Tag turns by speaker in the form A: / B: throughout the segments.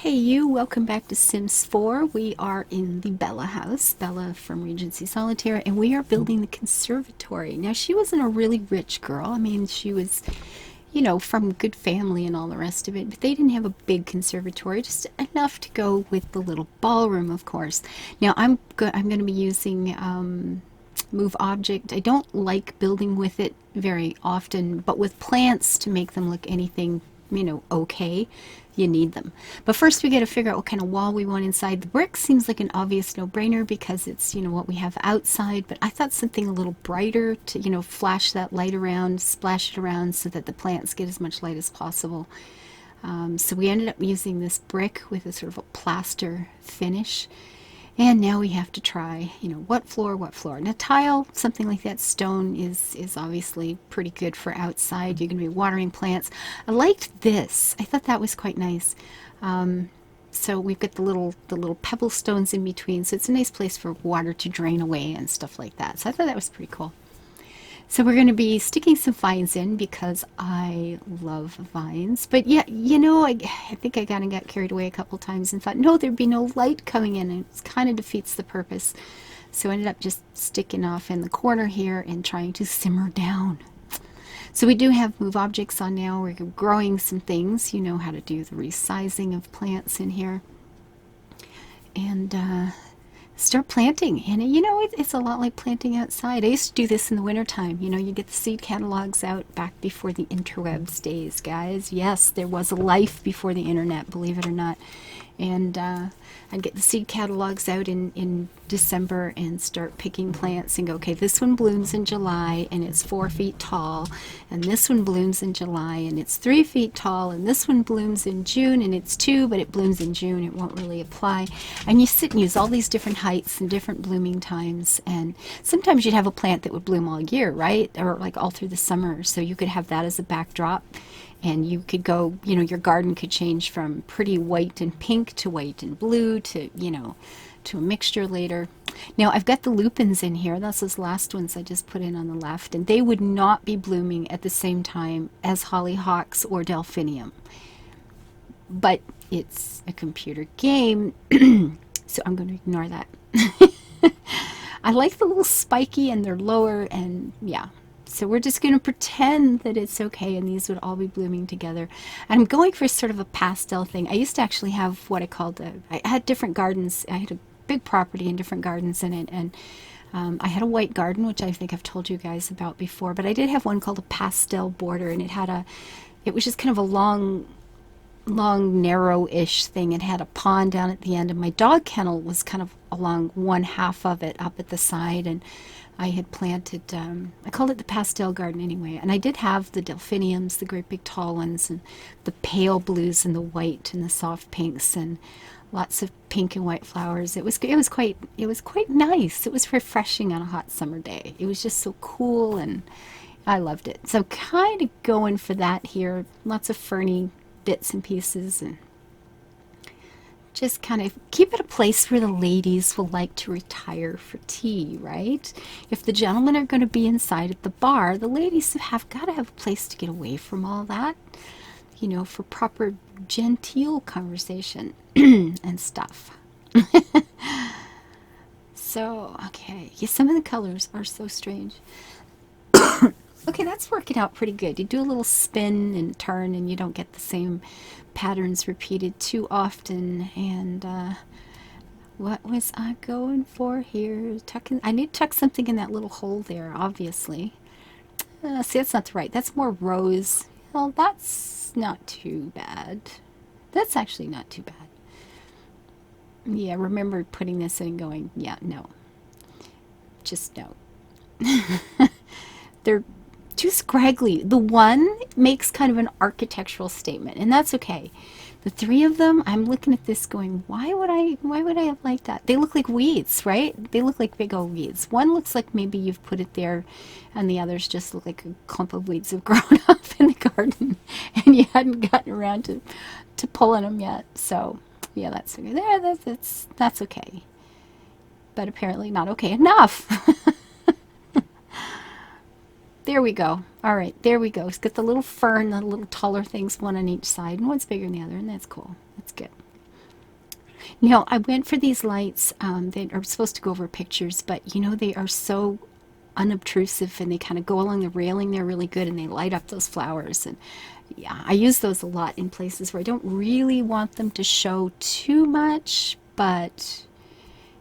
A: Hey you, welcome back to Sims 4. We are in the Bella house, Bella from Regency Solitaire, and we are building the conservatory. Now, she wasn't a really rich girl. I mean, she was, from good family and all the rest of it, but they didn't have a big conservatory, just enough to go with the little ballroom, of course. Now, I'm going to be using move object. I don't like building with it very often, but with plants to make them look anything, okay, you need them. But first we got to figure out what kind of wall we want inside. The brick seems like an obvious no-brainer because it's, what we have outside, but I thought something a little brighter to, flash that light around, splash it around so that the plants get as much light as possible. So we ended up using this brick with a sort of a plaster finish. And now we have to try, what floor, what floor. Now, tile, something like that, stone is obviously pretty good for outside. You're going to be watering plants. I liked this. I thought that was quite nice. So we've got the little pebble stones in between, so it's a nice place for water to drain away and stuff like that. So I thought that was pretty cool. So we're going to be sticking some vines in because I love vines. But yeah, I think I kind of got carried away a couple times and thought, no, there'd be no light coming in, and it kind of defeats the purpose. So I ended up just sticking off in the corner here and trying to simmer down. So we do have move objects on now. We're growing some things. You know how to do the resizing of plants in here. And start planting. And it's a lot like planting outside. I used to do this in the wintertime. You get the seed catalogs out back before the interwebs days, guys. Yes, there was a life before the internet, believe it or not. And I'd get the seed catalogs out in December and start picking plants and go, okay, this one blooms in July and it's 4 feet tall, and this one blooms in July and it's 3 feet tall, and this one blooms in June and it's 2, but it blooms in June, it won't really apply. And you sit and use all these different heights and different blooming times, and sometimes you'd have a plant that would bloom all year, right? Or like all through the summer, so you could have that as a backdrop. And you could go, your garden could change from pretty white and pink to white and blue to, to a mixture later. Now, I've got the lupins in here. That's those last ones I just put in on the left. And they would not be blooming at the same time as hollyhocks or delphinium. But it's a computer game, so I'm going to ignore that. I like the little spiky, and they're lower, and yeah. So we're just going to pretend that it's okay, and these would all be blooming together. And I'm going for sort of a pastel thing. I used to actually have what I called I had different gardens. I had a big property and different gardens in it, and I had a white garden, which I think I've told you guys about before, but I did have one called a pastel border, and it was just kind of a long, narrow-ish thing. It had a pond down at the end, and my dog kennel was kind of along one half of it up at the side, and I had planted, I called it the pastel garden anyway, and I did have the delphiniums, the great big tall ones, and the pale blues and the white and the soft pinks, and lots of pink and white flowers. It was quite nice. It was refreshing on a hot summer day. It was just so cool, and I loved it. So kind of going for that here. Lots of ferny bits and pieces, and just kind of keep it a place where the ladies will like to retire for tea, right? If the gentlemen are going to be inside at the bar, the ladies have got to have a place to get away from all that, for proper genteel conversation and stuff. So, okay. Yeah, some of the colors are so strange. Okay, that's working out pretty good. You do a little spin and turn, and you don't get the same patterns repeated too often. And what was I going for here? I need to tuck something in that little hole there, obviously. See, that's not the right. That's more rose. Well, that's not too bad. That's actually not too bad. Yeah, remember putting this in and going, yeah, no. Just no. They're too scraggly. The one makes kind of an architectural statement, and that's okay. The three of them, I'm looking at this going, why would I have liked that? They look like weeds, right? They look like big old weeds. One looks like maybe you've put it there, and the others just look like a clump of weeds have grown up in the garden, and you hadn't gotten around to pulling them yet. So yeah, that's okay. That's okay, but apparently not okay enough. There we go. All right, there we go. It's got the little fern, the little taller things, one on each side, and one's bigger than the other, and that's cool. That's good. No, I went for these lights that are supposed to go over pictures, but you know, they are so unobtrusive and they kind of go along the railing there really good and they light up those flowers. And yeah, I use those a lot in places where I don't really want them to show too much, but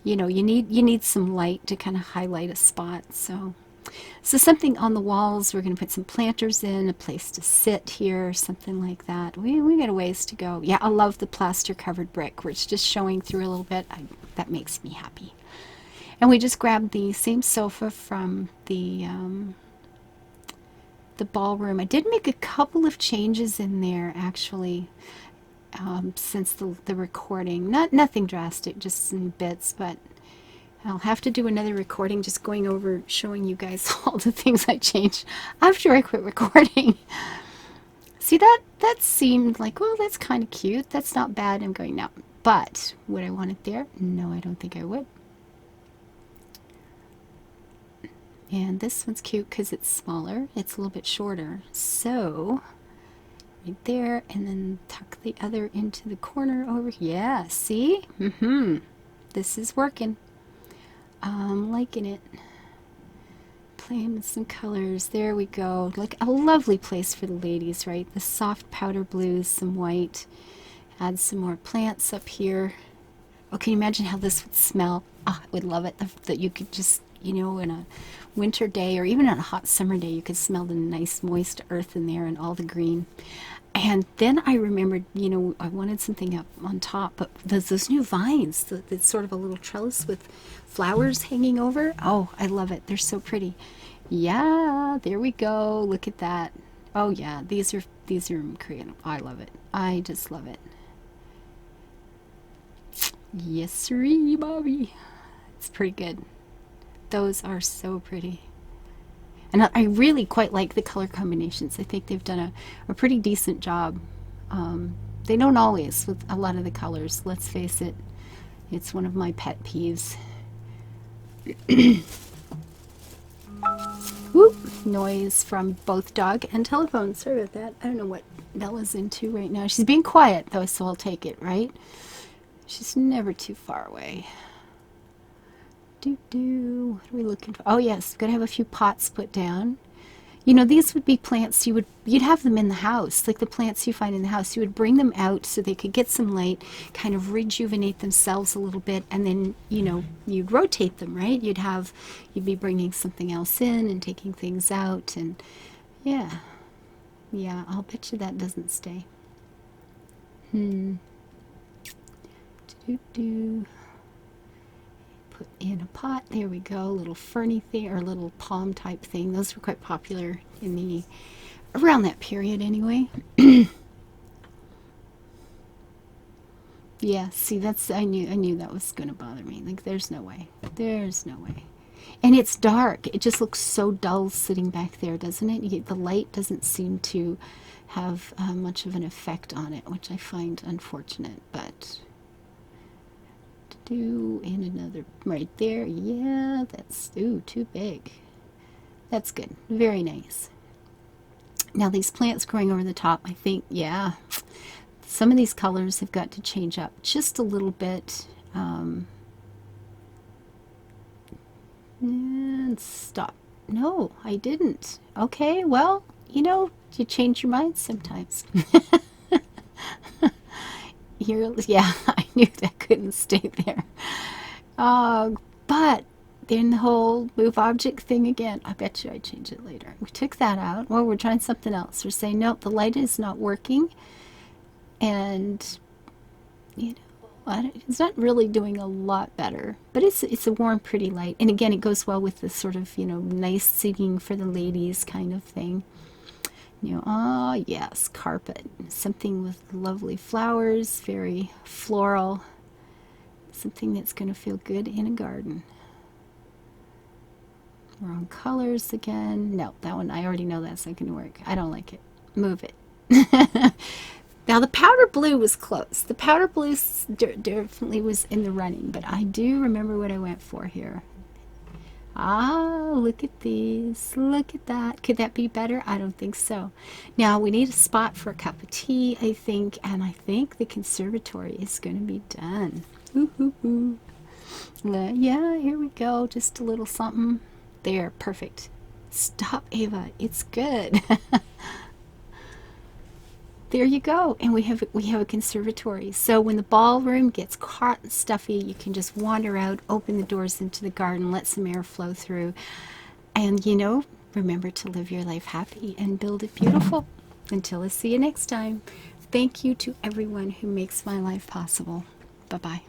A: you know, you need some light to kind of highlight a spot. So something on the walls, we're going to put some planters in, a place to sit here, something like that. We got a ways to go. Yeah, I love the plaster covered brick where it's just showing through a little bit. That makes me happy. And we just grabbed the same sofa from the ballroom. I did make a couple of changes in there actually, since the recording. Nothing drastic, just some bits, but I'll have to do another recording just going over showing you guys all the things I changed after I quit recording. See, that seemed like, well, that's kind of cute. That's not bad. I'm going, no. But would I want it there? No, I don't think I would. And this one's cute because it's smaller. It's a little bit shorter. So right there, and then tuck the other into the corner over here. Yeah, see? This is working. I'm liking it. Playing with some colors. There we go. Like a lovely place for the ladies, right? The soft powder blues, some white. Add some more plants up here. Oh, can you imagine how this would smell? Ah, I would love it. That you could just, you know, in a winter day or even on a hot summer day, you could smell the nice moist earth in there and all the green. And then I remembered, you know, I wanted something up on top, but there's those new vines. It's sort of a little trellis with flowers hanging over. Oh, I love it. They're so pretty. Yeah, there we go. Look at that. Oh yeah, these are Korean. I love it. I just love it. Yes, siree, Bobby. It's pretty good. Those are so pretty. And I really quite like the color combinations. I think they've done a pretty decent job. They don't always with a lot of the colors. Let's face it. It's one of my pet peeves. Whoop! Noise from both dog and telephone. Sorry about that. I don't know what Bella's into right now. She's being quiet though, so I'll take it, right? She's never too far away. What are we looking for? Oh yes, gotta have a few pots put down. You know, these would be plants you'd have them in the house, like the plants you find in the house. You would bring them out so they could get some light, kind of rejuvenate themselves a little bit, and then, you know, you'd rotate them, right? You'd be bringing something else in and taking things out, and yeah, I'll bet you that doesn't stay. Put in a pot. There we go. Little ferny thing or little palm type thing. Those were quite popular in around that period anyway. Yeah, see, I knew that was going to bother me. Like, there's no way. There's no way. And it's dark. It just looks so dull sitting back there, doesn't it? The light doesn't seem to have much of an effect on it, which I find unfortunate, but and another right there. Yeah, that's too big. That's good. Very nice. Now these plants growing over the top, I think, yeah, some of these colors have got to change up just a little bit. And stop. No, I didn't. Okay, well, you know, you change your mind sometimes. Here, yeah, I knew that couldn't stay there. But then the whole move object thing again, I bet you I change it later. We took that out. Well, we're trying something else. We're saying, nope, the light is not working. And, you know, it's not really doing a lot better. But it's a warm, pretty light. And again, it goes well with this sort of, you know, nice sitting for the ladies kind of thing. You know, oh yes, carpet. Something with lovely flowers, very floral. Something that's going to feel good in a garden. Wrong colors again. No, that one, I already know that's not going to work. I don't like it. Move it. Now the powder blue was close. The powder blue definitely was in the running, but I do remember what I went for here. Ah, look at these. Look at that. Could that be better? I don't think so. Now we need a spot for a cup of tea, I think, and I think the conservatory is going to be done. Ooh. Yeah, here we go. Just a little something. There, perfect. Stop, Ava. It's good. There you go. And we have a conservatory. So when the ballroom gets hot and stuffy, you can just wander out, open the doors into the garden, let some air flow through. And remember to live your life happy and build it beautiful. Until I see you next time. Thank you to everyone who makes my life possible. Bye-bye.